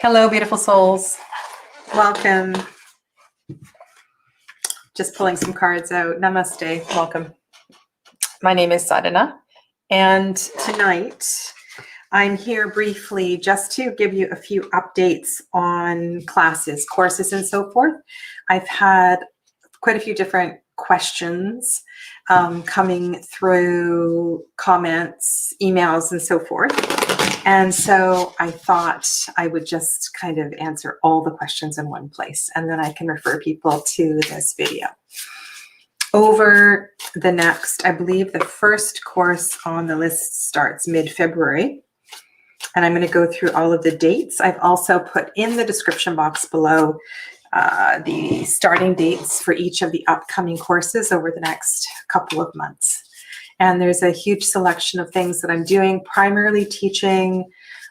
Hello, beautiful souls. Welcome. Just pulling some cards out. Namaste. Welcome. My name is Sadhana, and tonight I'm here briefly just to give you a few updates on classes, courses, and so forth. I've had quite a few different questions coming through comments, emails, and so forth. And so I thought I would just kind of answer all the questions in one place, and then I can refer people to this video. Over the next, I believe the first course on the list starts mid-February, and I'm going to go through all of the dates. I've also put in the description box below the starting dates for each of the upcoming courses over the next couple of months. And there's a huge selection of things that I'm doing, primarily teaching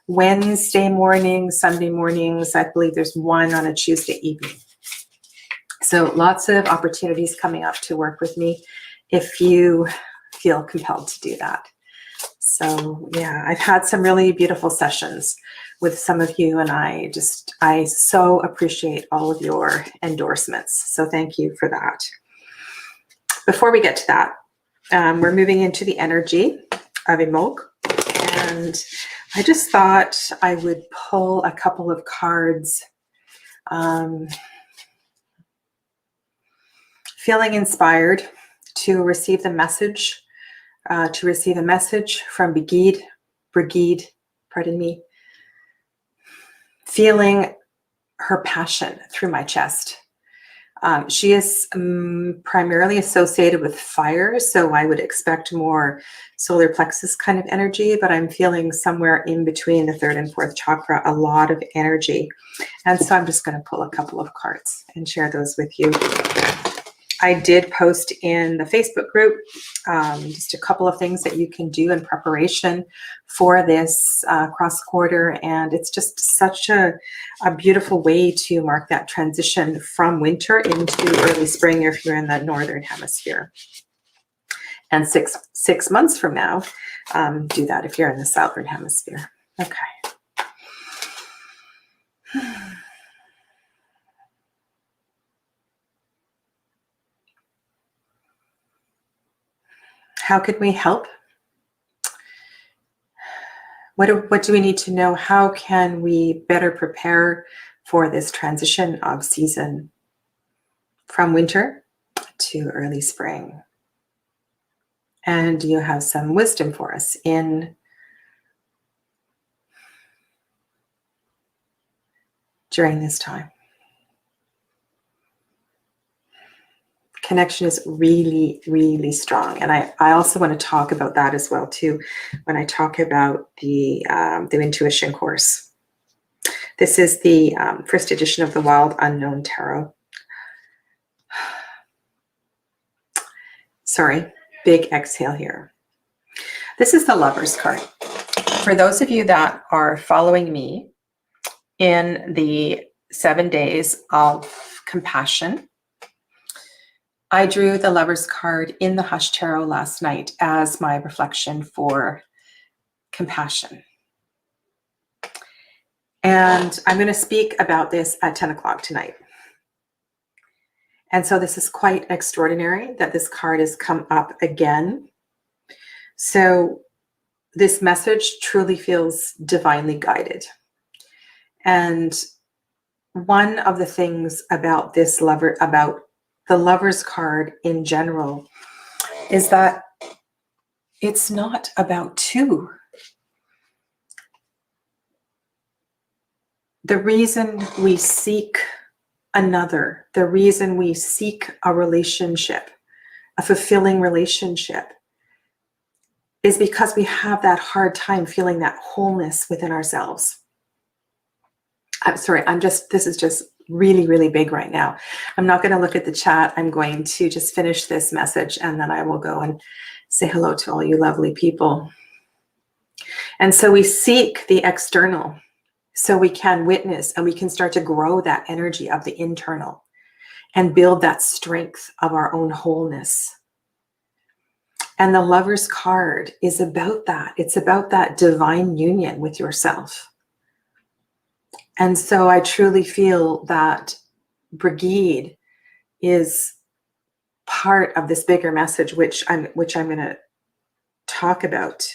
Wednesday mornings, Sunday mornings. I believe there's one on a Tuesday evening. So lots of opportunities coming up to work with me if you feel compelled to do that. So yeah, I've had some really beautiful sessions with some of you, and I so appreciate all of your endorsements. So thank you for that. Before we get to that, we're moving into the energy of Emoke, and I just thought I would pull a couple of cards, feeling inspired to receive the message, from Brigid, pardon me, feeling her passion through my chest. She is primarily associated with fire, so I would expect more solar plexus kind of energy, but I'm feeling somewhere in between the third and fourth chakra, a lot of energy. And so I'm just going to pull a couple of cards and share those with you. I did post in the Facebook group just a couple of things that you can do in preparation for this cross-quarter, and it's just such a beautiful way to mark that transition from winter into early spring if you're in the northern hemisphere. And six months from now, do that if you're in the southern hemisphere. Okay. How could we help? What do we need to know? How can we better prepare for this transition of season from winter to early spring? And do you have some wisdom for us during this time? Connection is really, really strong. And I also want to talk about that as well, too, when I talk about the intuition course. This is the first edition of the Wild Unknown Tarot. Sorry, big exhale here. This is the Lover's card. For those of you that are following me in the 7 days of compassion, I drew the Lover's card in the Hush Tarot last night as my reflection for compassion. And I'm going to speak about this at 10 o'clock tonight. And so this is quite extraordinary that this card has come up again. So this message truly feels divinely guided. And one of the things about the Lover's card in general is that it's not about two. The reason we seek another, the reason we seek a relationship, a fulfilling relationship, is because we have that hard time feeling that wholeness within ourselves. I'm sorry, this is just really, really big right now. I'm not going to look at the chat. I'm going to just finish this message, and then I will go and say hello to all you lovely people. And so we seek the external so we can witness and we can start to grow that energy of the internal and build that strength of our own wholeness. And the Lover's card is about that. It's about that divine union with yourself. And so I truly feel that Brigade is part of this bigger message, which I'm going to talk about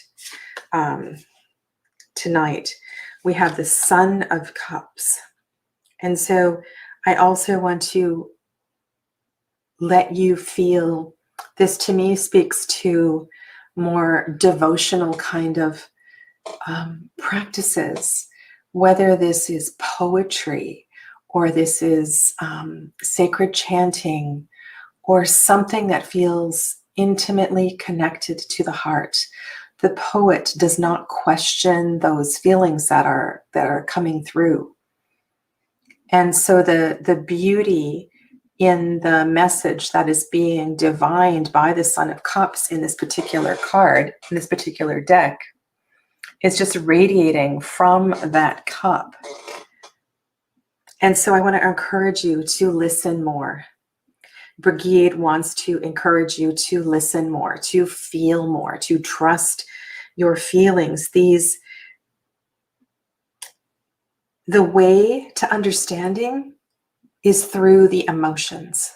tonight. We have the Son of Cups. And so I also want to let you feel this. To me, speaks to more devotional kind of practices, whether this is poetry or this is sacred chanting or something that feels intimately connected to the heart. The poet does not question those feelings that are coming through. And so the beauty in the message that is being divined by the Son of Cups in this particular card, in this particular deck, is just radiating from that cup. And so I want to encourage you to listen more. Brigade wants to encourage you to listen more, to feel more, to trust your feelings. The way to understanding is through the emotions.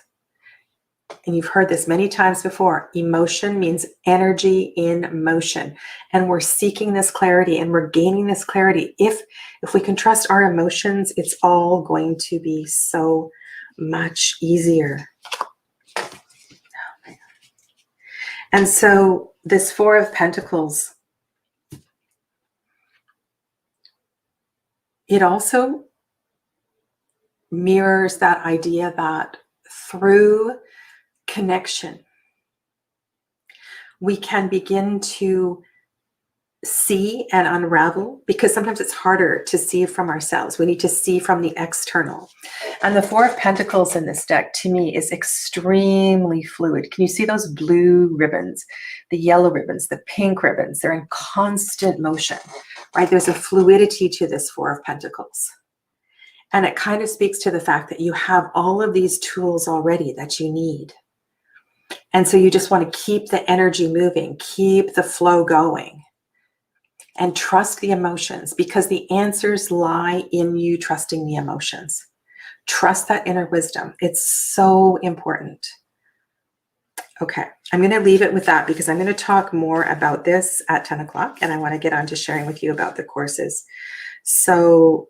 And you've heard this many times before. Emotion means energy in motion. And we're seeking this clarity and we're gaining this clarity. If we can trust our emotions, it's all going to be so much easier. And so this Four of Pentacles, it also mirrors that idea that through connection, we can begin to see and unravel, because sometimes it's harder to see from ourselves. We need to see from the external. And the Four of Pentacles in this deck, to me, is extremely fluid. Can you see those blue ribbons, the yellow ribbons, the pink ribbons? They're in constant motion, right? There's a fluidity to this Four of Pentacles. And it kind of speaks to the fact that you have all of these tools already that you need. And so you just want to keep the energy moving, keep the flow going, and trust the emotions, because the answers lie in you trusting the emotions. Trust that inner wisdom. It's so important. Okay, I'm going to leave it with that because I'm going to talk more about this at 10 o'clock, and I want to get on to sharing with you about the courses. So,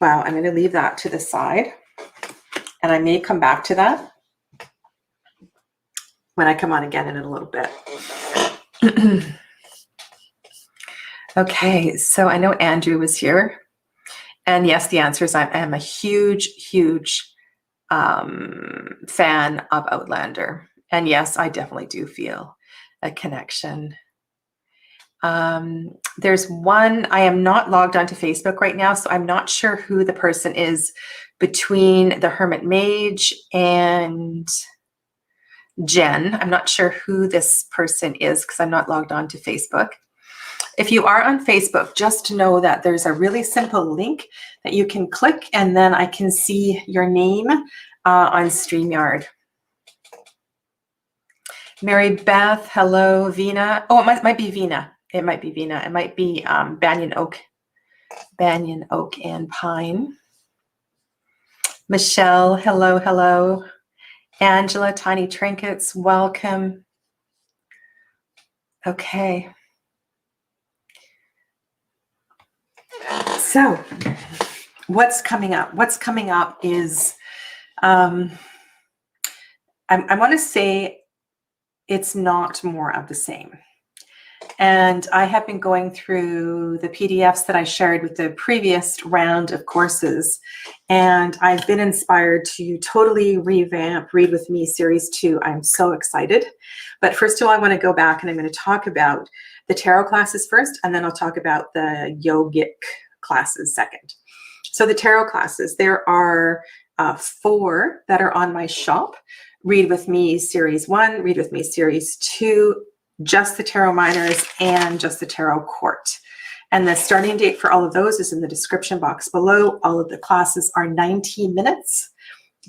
wow, I'm going to leave that to the side, and I may come back to that when I come on again in a little bit. Okay, so I know Andrew was here. And yes, the answer is I am a huge, huge fan of Outlander. And yes, I definitely do feel a connection. There's one, I am not logged onto Facebook right now, so I'm not sure who the person is between the Hermit Mage and Jen. I'm not sure who this person is because I'm not logged on to Facebook. If you are on Facebook, just know that there's a really simple link that you can click, and then I can see your name on StreamYard. Mary Beth, hello. Vina. Oh, it might be Vina. It might be Vina. It might be Banyan Oak and Pine. Michelle, hello, hello. Angela, Tiny Trinkets, welcome. Okay. So what's coming up? What's coming up is, I want to say it's not more of the same. And I have been going through the PDFs that I shared with the previous round of courses, and I've been inspired to totally revamp Read With Me Series 2. I'm so excited. But first of all, I want to go back and I'm going to talk about the tarot classes first, and then I'll talk about the yogic classes second. So the tarot classes, there are 4 that are on my shop. Read With Me Series 1, Read With Me Series 2, just the Tarot Minors, and just the Tarot Court. And the starting date for all of those is in the description box below. All of the classes are 90 minutes.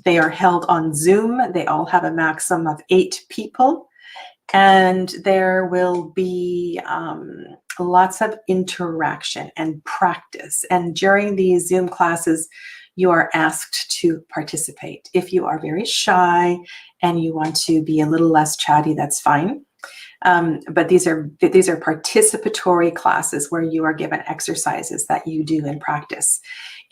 They are held on Zoom. They all have a maximum of 8 people. And there will be lots of interaction and practice. And during these Zoom classes, you are asked to participate. If you are very shy and you want to be a little less chatty, that's fine. But these are participatory classes where you are given exercises that you do in practice.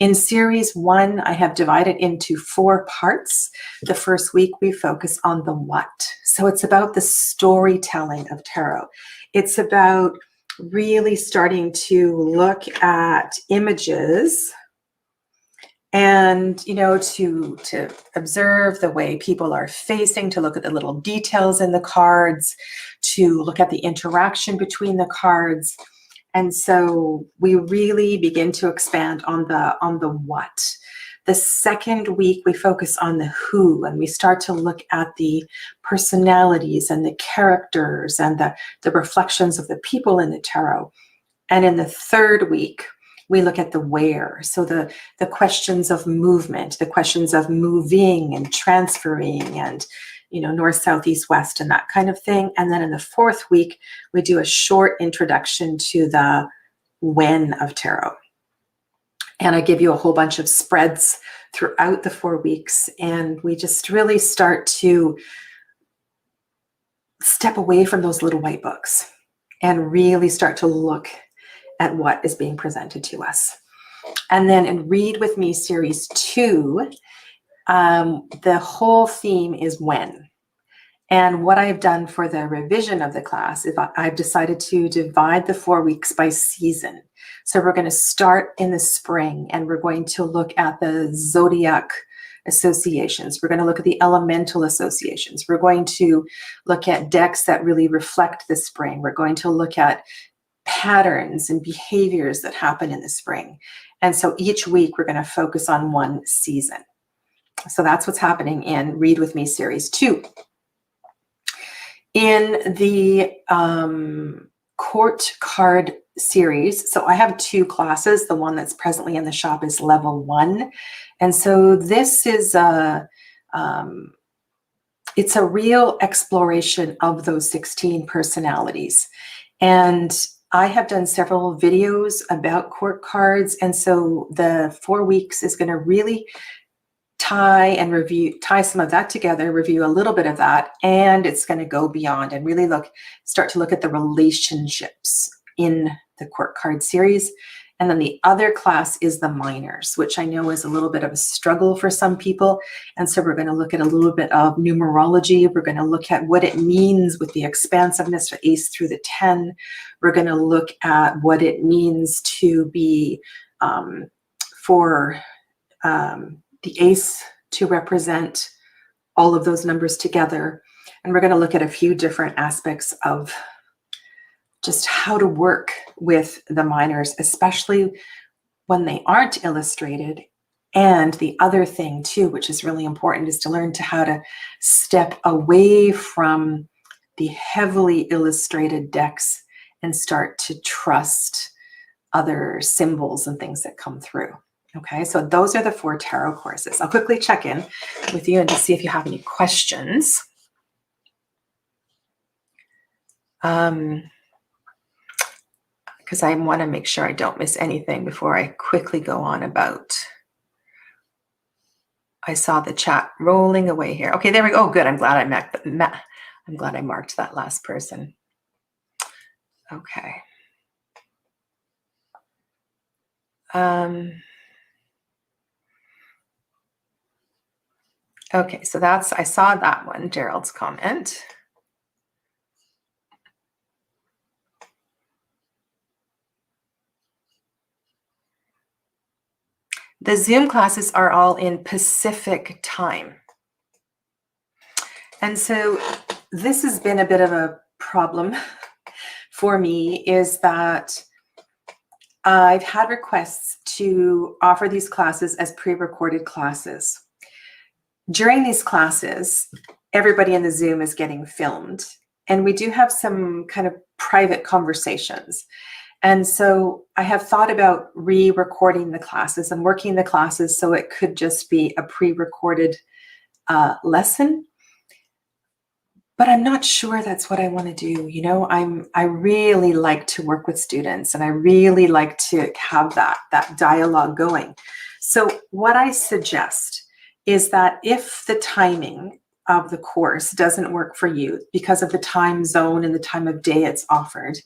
In series 1, I have divided into 4 parts. The first week we focus on the what. So it's about the storytelling of tarot. It's about really starting to look at images and, you know, to observe the way people are facing, to look at the little details in the cards, to look at the interaction between the cards. And so we really begin to expand on the what. The second week, we focus on the who, and we start to look at the personalities and the characters and the reflections of the people in the tarot. And in the third week, we look at the where. So the questions of movement, the questions of moving and transferring and, you know, north, south, east, west, and that kind of thing. And then in the fourth week, we do a short introduction to the when of tarot. And I give you a whole bunch of spreads throughout the 4 weeks. And we just really start to step away from those little white books and really start to look at what is being presented to us. And then in Read With Me Series 2, the whole theme is when. And what I've done for the revision of the class is I've decided to divide the 4 weeks by season. So we're going to start in the spring and we're going to look at the zodiac associations. We're going to look at the elemental associations. We're going to look at decks that really reflect the spring. We're going to look at patterns and behaviors that happen in the spring. And so each week we're going to focus on one season. So that's what's happening in Read With Me Series 2. In the Court Card series, so I have 2 classes. The one that's presently in the shop is level 1. And so this is it's a real exploration of those 16 personalities. And I have done several videos about court cards. And so the 4 weeks is going to really tie some of that together, review a little bit of that, and it's going to go beyond and really start to look at the relationships in the court card series. And then the other class is the minors, which I know is a little bit of a struggle for some people. And so we're going to look at a little bit of numerology. We're going to look at what it means with the expansiveness of ace through the 10. We're going to look at what it means to be for the ace to represent all of those numbers together. And we're going to look at a few different aspects of just how to work with the minors, especially when they aren't illustrated. And the other thing too, which is really important, is to learn how to step away from the heavily illustrated decks and start to trust other symbols and things that come through. Okay, so those are the 4 tarot courses. I'll quickly check in with you and just see if you have any questions. Because I want to make sure I don't miss anything before I quickly go on about. I saw the chat rolling away here. Okay, there we go. Oh, good. I'm glad I marked that last person. Okay. Okay, so I saw that one, Gerald's comment. The Zoom classes are all in Pacific time. And so this has been a bit of a problem for me, is that I've had requests to offer these classes as pre-recorded classes. During these classes, everybody in the Zoom is getting filmed, and we do have some kind of private conversations. And so I have thought about re-recording the classes and working the classes so it could just be a pre-recorded lesson. but I'm not sure that's what I want to do. You know, I really like to work with students, and I really like to have that dialogue going. So what I suggest is that if the timing of the course doesn't work for you because of the time zone and the time of day it's offered,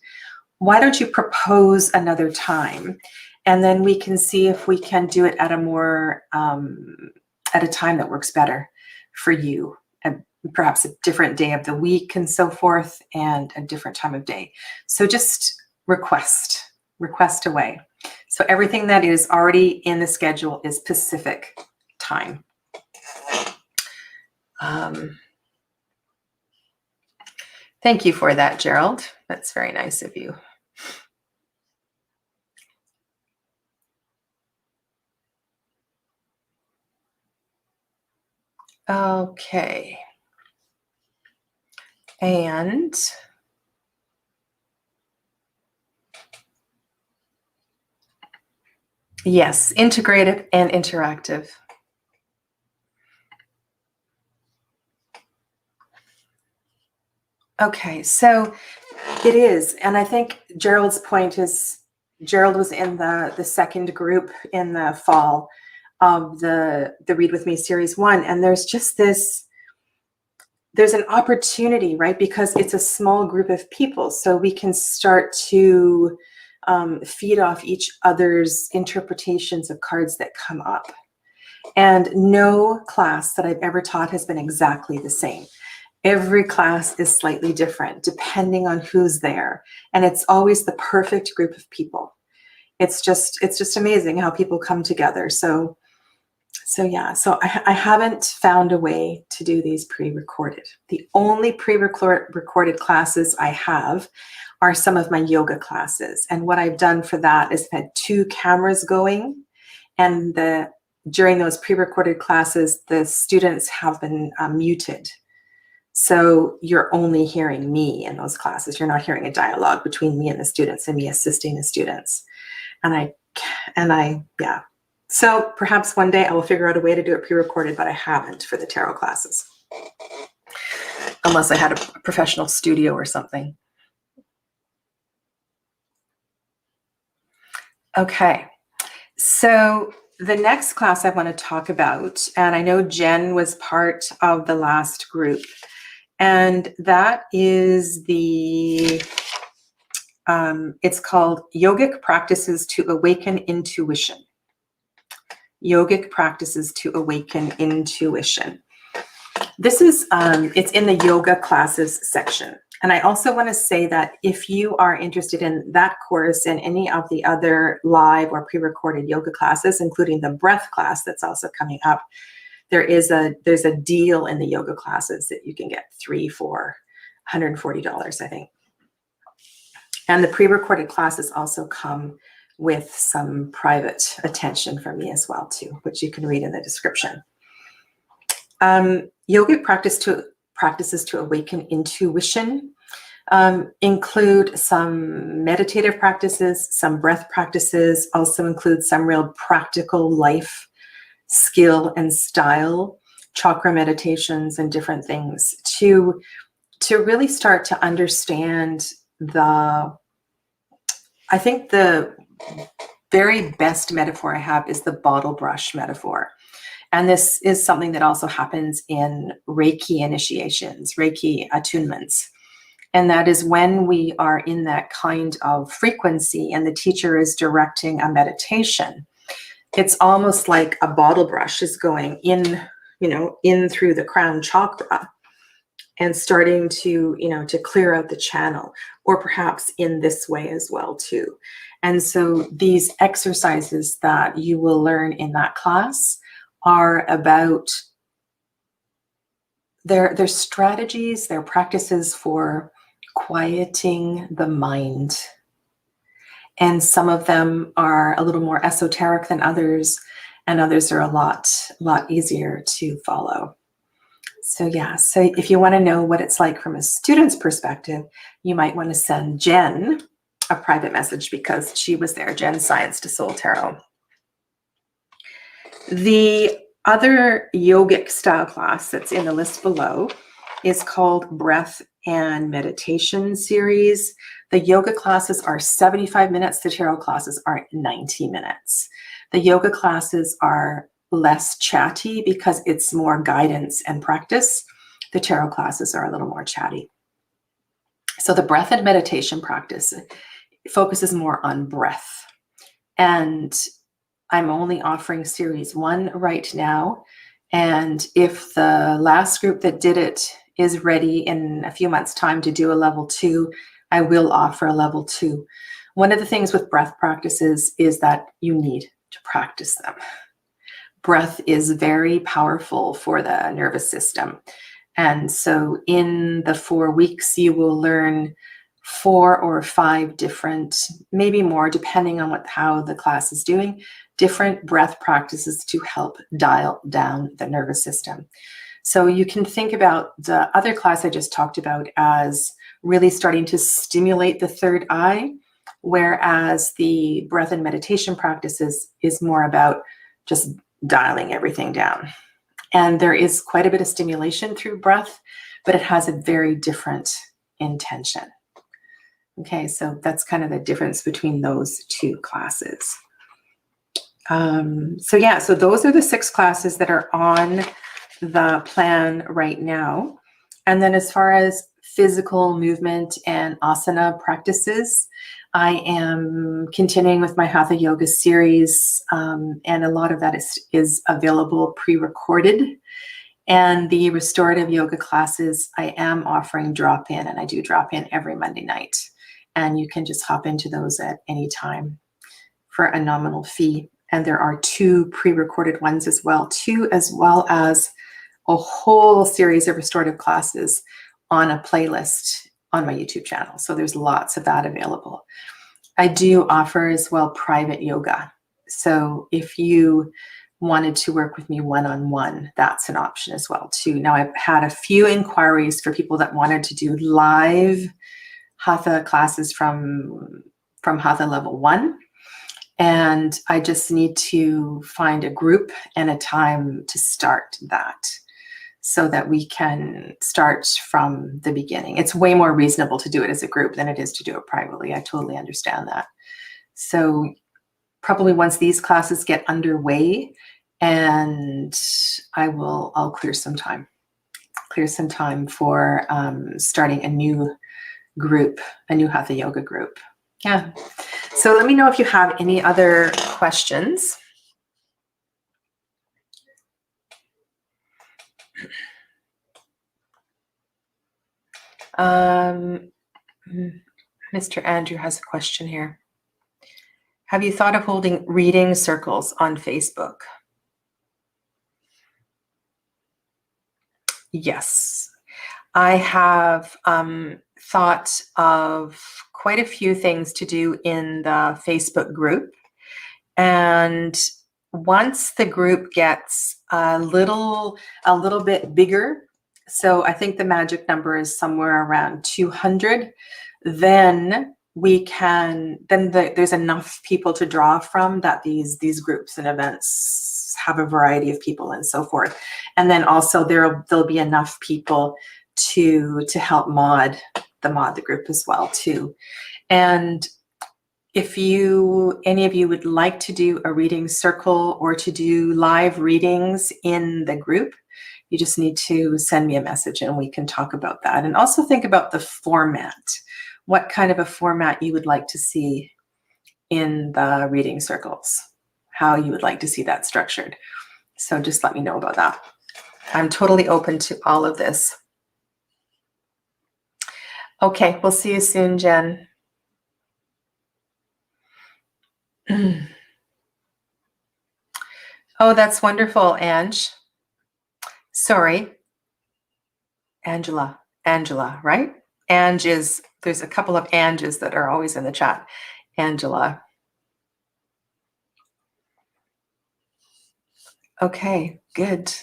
why don't you propose another time? And then we can see if we can do it at at a time that works better for you, and perhaps a different day of the week and so forth, and a different time of day. So just request away. So everything that is already in the schedule is Pacific time. Thank you for that, Gerald. That's very nice of you. Okay. And yes, integrative and interactive. Okay, so it is, and I think Gerald's point is, Gerald was in the second group in the fall of the Read With Me Series 1, and there's just this, there's an opportunity, right? Because it's a small group of people, so we can start to feed off each other's interpretations of cards that come up. And no class that I've ever taught has been exactly the same. Every class is slightly different depending on who's there. And it's always the perfect group of people. It's just amazing how people come together. So yeah, so I haven't found a way to do these pre-recorded. The only pre-recorded classes I have are some of my yoga classes. And what I've done for that is had 2 cameras going, and during those pre-recorded classes, the students have been muted. So you're only hearing me in those classes. You're not hearing a dialogue between me and the students and me assisting the students. And yeah. So perhaps one day I will figure out a way to do it pre-recorded, but I haven't for the tarot classes. Unless I had a professional studio or something. Okay. So the next class I want to talk about, and I know Jen was part of the last group, and that is it's called Yogic Practices to Awaken Intuition. Yogic Practices to Awaken Intuition. This is, it's in the yoga classes section. And I also want to say that if you are interested in that course and any of the other live or pre-recorded yoga classes, including the breath class that's also coming up, there's a deal in the yoga classes that you can get 3 for $140, I think. And the pre-recorded classes also come with some private attention from me as well too, which you can read in the description. Yogic practices to awaken intuition include some meditative practices, some breath practices, also include some real practical life skill and style, chakra meditations and different things to really start to understand I think the very best metaphor I have is the bottle brush metaphor. And this is something that also happens in Reiki initiations, Reiki attunements. And that is when we are in that kind of frequency and the teacher is directing a meditation. It's almost like a bottle brush is going in, in through the crown chakra and starting to, to clear out the channel, or perhaps in this way as well too. And so these exercises that you will learn in that class are about their strategies, their practices for quieting the mind. And some of them are a little more esoteric than others, and others are a lot easier to follow. So yeah, so if you want to know what it's like from a student's perspective, you might want to send Jen a private message because she was there, Jen Science to Soul Tarot. The other yogic style class that's in the list below is called Breath and Meditation Series. The yoga classes are 75 minutes. The tarot classes are 90 minutes. The yoga classes are less chatty because it's more guidance and practice. The tarot classes are a little more chatty. So the breath and meditation practice focuses more on breath. And I'm only offering series 1 right now. And if the last group that did it is ready in a few months' time to do a level 2, I will offer a level 2. One of the things with breath practices is that you need to practice them. Breath is very powerful for the nervous system. And so in the 4 weeks, you will learn 4 or 5 different, maybe more, depending on how the class is doing, different breath practices to help dial down the nervous system. So you can think about the other class I just talked about as really starting to stimulate the third eye, whereas the breath and meditation practices is more about just dialing everything down. And there is quite a bit of stimulation through breath, but it has a very different intention. Okay, so that's kind of the difference between those 2 classes. So those are the 6 classes that are on the plan right now. And then as far as physical movement and asana practices, I am continuing with my Hatha Yoga series, and a lot of that is available pre-recorded. And the restorative yoga classes, I am offering drop-in, and I do drop-in every Monday night. And you can just hop into those at any time for a nominal fee. And there are 2 pre-recorded ones as well, 2 as well as a whole series of restorative classes on a playlist on my YouTube channel. So there's lots of that available. I do offer as well private yoga. So if you wanted to work with me one-on-one, that's an option as well too. Now I've had a few inquiries for people that wanted to do live Hatha classes from Hatha level 1. And I just need to find a group and a time to start that so that we can start from the beginning. It's way more reasonable to do it as a group than it is to do it privately. I totally understand that. So probably once these classes get underway, and I'll clear some time for starting a new group, a new Hatha Yoga group. Yeah. So let me know if you have any other questions. Mr. Andrew has a question here. Have you thought of holding reading circles on Facebook? Yes. I have thought of quite a few things to do in the Facebook group. And once the group gets a little bit bigger, so I think the magic number is somewhere around 200, then there's enough people to draw from that these groups and events have a variety of people and so forth. And then also there'll be enough people to help mod the group as well too. And if any of you would like to do a reading circle or to do live readings in the group, you just need to send me a message and we can talk about that. And also think about the format, what kind of a format you would like to see in the reading circles, how you would like to see that structured. So just let me know about that. I'm totally open to all of this. Okay, we'll see you soon, Jen. Oh, that's wonderful, Ange. Sorry. Angela, right? There's a couple of Anges that are always in the chat. Angela. Okay, good.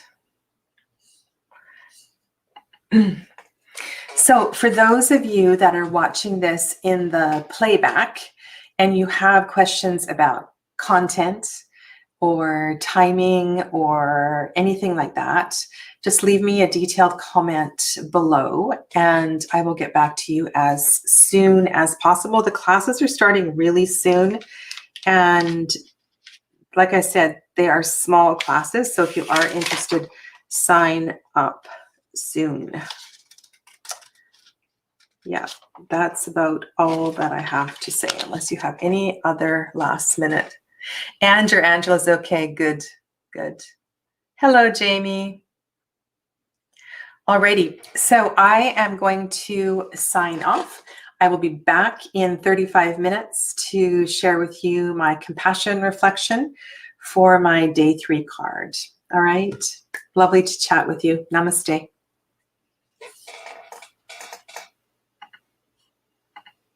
So for those of you that are watching this in the playback and you have questions about content or timing or anything like that, just leave me a detailed comment below and I will get back to you as soon as possible. The classes are starting really soon. And like I said, they are small classes. So if you are interested, sign up soon. Yeah, that's about all that I have to say, unless you have any other last minute. And your Angela's okay. Good, good. Hello, Jamie. Alrighty, so I am going to sign off. I will be back in 35 minutes to share with you my compassion reflection for my day 3 card. All right, lovely to chat with you. Namaste.